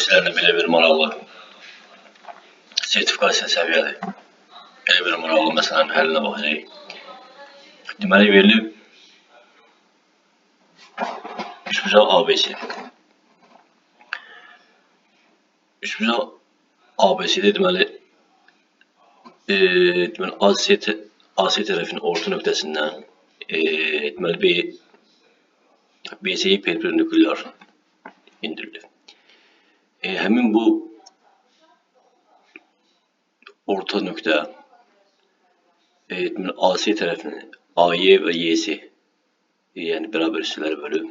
işlerinde belə bir maraqlı sertifikasiya səviyyəli belə bir maraqlı məsələnin həllinə baxacaq. Deməli verilib üçbucaq ABC. Üçbucaq ABC'də deməli AC tərəfinin orta nöqtəsindən deməli BC'yi perpendikulyar indirilir. Həmin bu orta nöqtə AC tərəfinin AY və YC yəni bərabər hissələrə bölüb.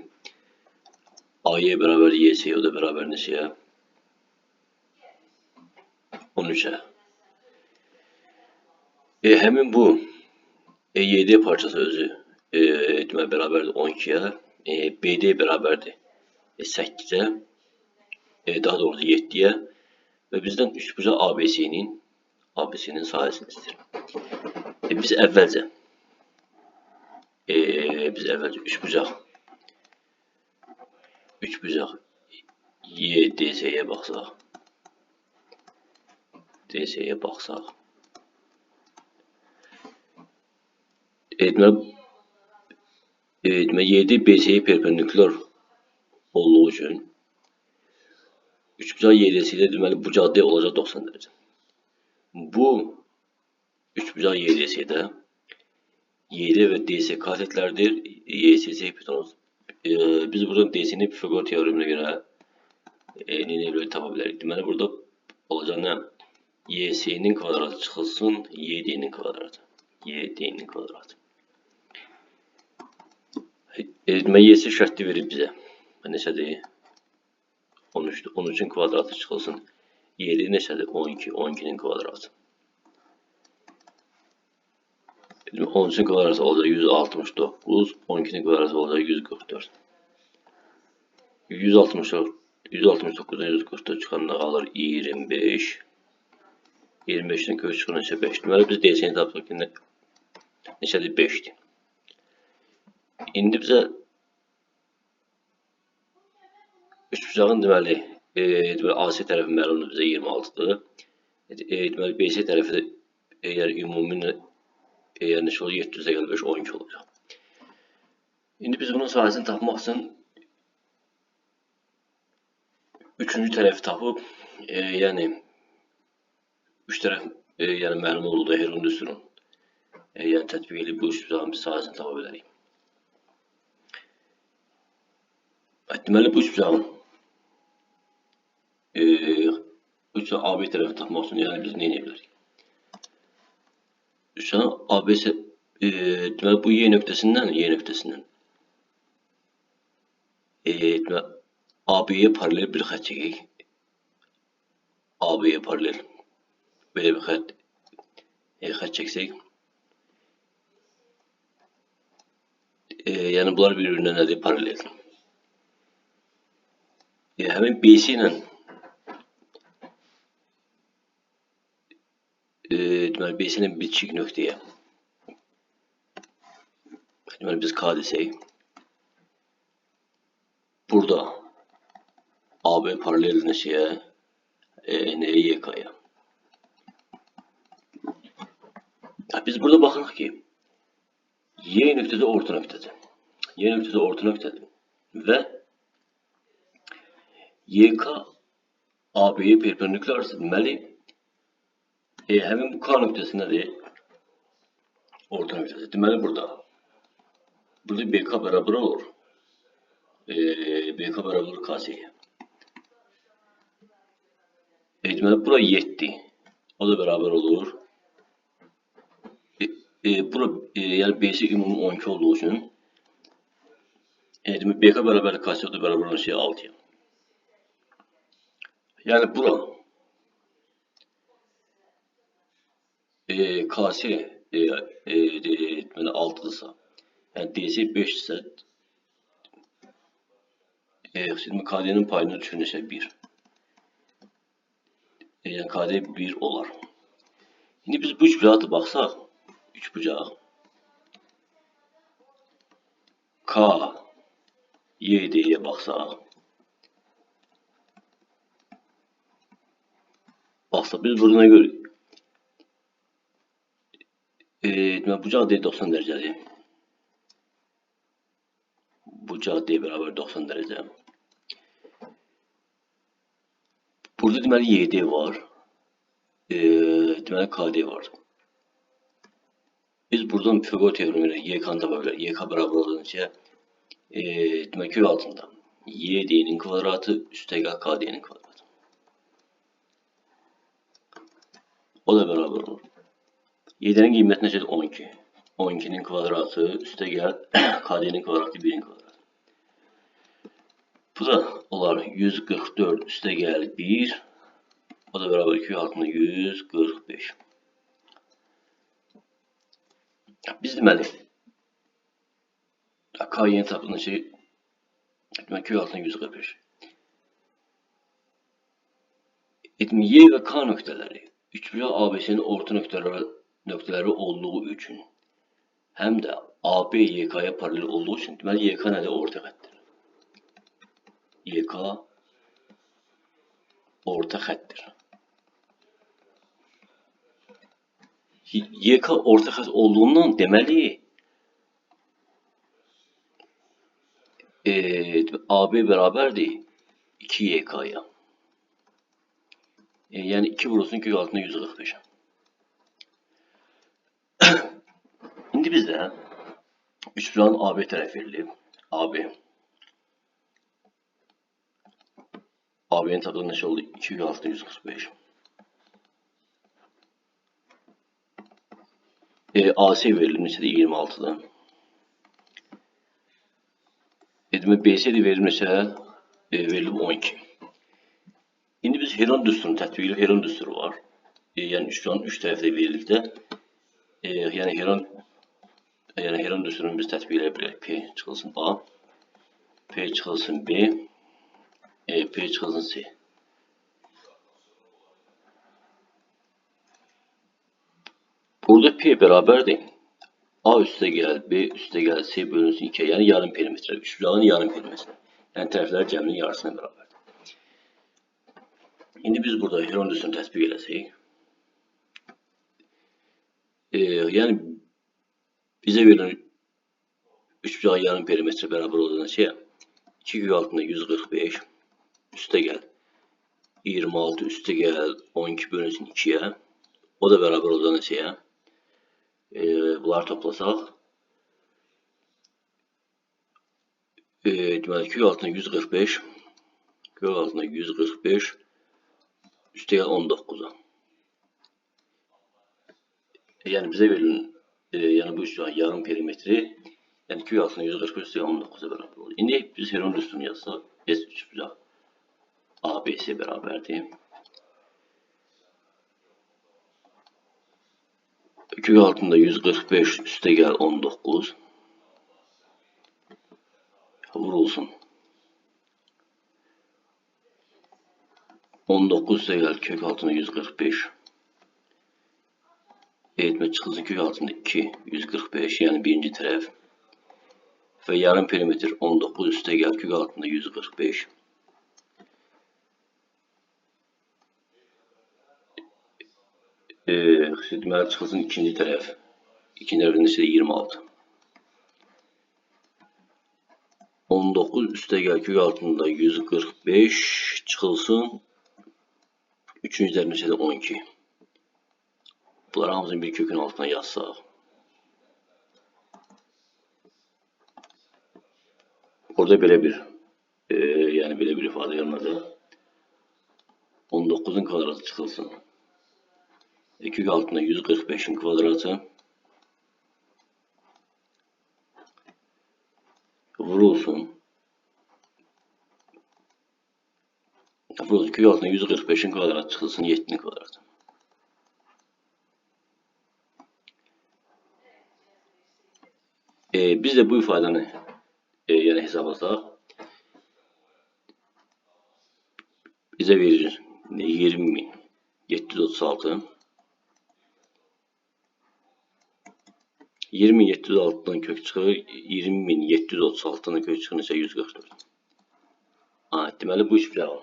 AY bərabər YC, o da bərabər neçəyə? 13'ə. Həmin bu YD parçası özü deməli bərabərdir 12'yə. BD bərabərdir 8'ə. Daha doğrusu 7'yə. Və bizdən üçbucaq ABC'nin sahəsini istəyir. Biz əvvəlcə üçbucaq YDC'yə baxsaq. Deməli YD BC'yə perpendikulyar olduğu üçün üçbucaq YDC'də deməli bucaqda olacaq 90 dərəcə. Bu üçbucaq YDC'də YD və DC katetlərdir. YCC hipotenuz. Biz burada DC'nin Pifagor teoreminə görə neyini tapa bilərik. Deməli burada olacaq nə? YC'nin kvadratı çıxılsın YD'nin kvadratı. Deməli YC şərti verir bizə. Neçədir? 13'dür. 13'ün kvadratı çıxılsın. YD neçədir? 12. 12'nin kvadratı. 13'ün kvadratı olacaq 169. 12'nin kvadratı olacaq 144. 169'dan 144 çıxanda qalır 25. 25'dən kök çıxır neçə? 5. Deməli biz DC'ni tapdıq ki neçədir? 5'dir. İndi bizə üçbucağın deməli AC tərəfi məlumdur bizə 26'dır. Deməli BC tərəfi də əgər ümumi neçə olur? 700'ə gəlir 5, 12 olacaq. İndi biz bunun sahəsini tapmaq üçün üçüncü tərəfi tapıb yəni üç tərəf yəni məlum oldu Heron'un yəni tətbiq edib bu üçbucağın biz sahəsini tapa bilərik. Deməli bu üçbucağın AB tərəfi tapmaq üçün yəni biz nə edə bilərik? Üçbucağın ABC deməli bu Y nöqtəsindən deməli AB'yə paralel bir xətt çəkək. AB'yə paralel belə bir xətt çəksək. Yəni bunlar bir-birinə nədir? Paralel. Həmin BC ilə deməli BC ilə bitişik nöqtəyə deməli biz K desək. Burada AB paralel neçəyə? Nəyə? YK'ya. Biz burada baxırıq ki Y nöqtəsi orta nöqtədir. Və YK AB'yə perpendikularsa deməli həmin bu K nöqtəsi nədir? Orta nöqtəsi. Deməli burada BK bərabər olur. BK bərabər olur KC'yə. Deməli bura 7. O da bərabər olur. Bura yəni BC ümumi 12 olduğu üçün deməli BK bərabər KC, o da bərabər olan şey 6'ya. Yəni bura KC deməli 6'dırsa, yəni DC 5'dirsə şimdi KD'nin payını düşür neçə? 1. Yəni KD 1 olar. İndi biz bu üçbucağa baxsaq, üçbucaq K YD'yə baxsaq, Baxsa biz burada nə görürük? Bucaq D 90 dərəcədir. Bucaq D bərabər 90 dərəcə. Burada deməli YD var. Deməli KD var. Biz buradan Pifagor teoremi ilə YK-nı tapa bilərik. YK bərabər olan şey demək kök altında YD-nin kvadratı üstəgəl KD-nin kvadratı. O da bərabər olur. YD-nin qiyməti necədir? 12. 12-nin kvadratı üstəgəl KD-nin kvadratı 1-in kvadratı. Bu da olar 144 üstəgəl 1. O da bərabər kök altında 145. Biz deməli K-nin tapılan şey demək kök altında 145. Y və K nöqtələri üçbucaq ABC-nin orta nöqtələri olduğu üçün həm də AB YK-ya paralel olduğu üçün deməli YK nədir? Orta xəttdir. YK orta xəttdir. YK orta xətt olduğundan deməli AB bərabərdir 2YK-ya. Yəni 2 vurulsun kök altında 145. İndi bizdə üçbucağın AB tərəf verilib. AB'nin tapılan neçə oldu? 2 kök altında 145. AC verilib neçədir? 26'da. Demək BC də verilib neçə? Verilib 12. İndi biz Heron düsturunu tətbiq edirik. Heron düsturu var. Yəni üçbucağın üç tərəfdə verilikdə. Yəni Heron düsturunu biz tətbiq edə bilərik. P çıxılsın A, P çıxılsın B, P çıxılsın C. Burada P bərabərdir. A üstəgəl B üstəgəl C bölünsün 2'ye. Yəni yarım perimetre. Üçbucağın yarım perimetre. Yəni tərəflər cəminin yarısına bərabərdir. İndi biz burada Heron düsturunu tətbiq eləsək. Yəni bizə verilən üçbucağın yarım perimetre bərabər olan şey 2 kök altında 145 üstəgəl 26 üstəgəl 12 bölünsün 2'ye. O da bərabər olan şeyə. Bunları toplasaq. Deməli kök altında 145 kök altında 145 üstəgəl 19'a. Yəni bizə verilən yəni bu üçbucağın yarım perimetri yəni kök altında 145 üstəgəl 19'a bərabər olur. İndi biz Heron düsturunu yazsaq S üçbucaq ABC bərabərdir. Kök altında 145 üstəgəl 19 vurulsun. 19 üstəgəl kök altında 145 etmək çıxılsın kök altında 2 145 yəni birinci tərəf və yarım perimetr 19 üstəgəl kök altında 145 deməli çıxılsın ikinci tərəf. İkinci tərəfində isə 26. 19 üstəgəl kök altında 145 çıxılsın. Üçüncü tərəfində isə 12. Bunları hamısını bir kökün altına yazsaq. Orada belə bir ifadə yaranacaq. 19'un kvadratı çıxılsın. Kök altında 145'in kvadratı vurulsun. Kök altında 145'in kvadratı çıxılsın 7'nin kvadratı. Biz de bu ifadəni yəni hesablasaq bizə verir 20.736 20.736'dan kök çıxır 20.736'dan kök çıxır neçə 144. Deməli bu üçbucağın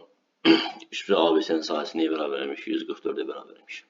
3 bucaq ABS'nin sahəsi nəyə bərabərmiş? 144'e bərabərmiş.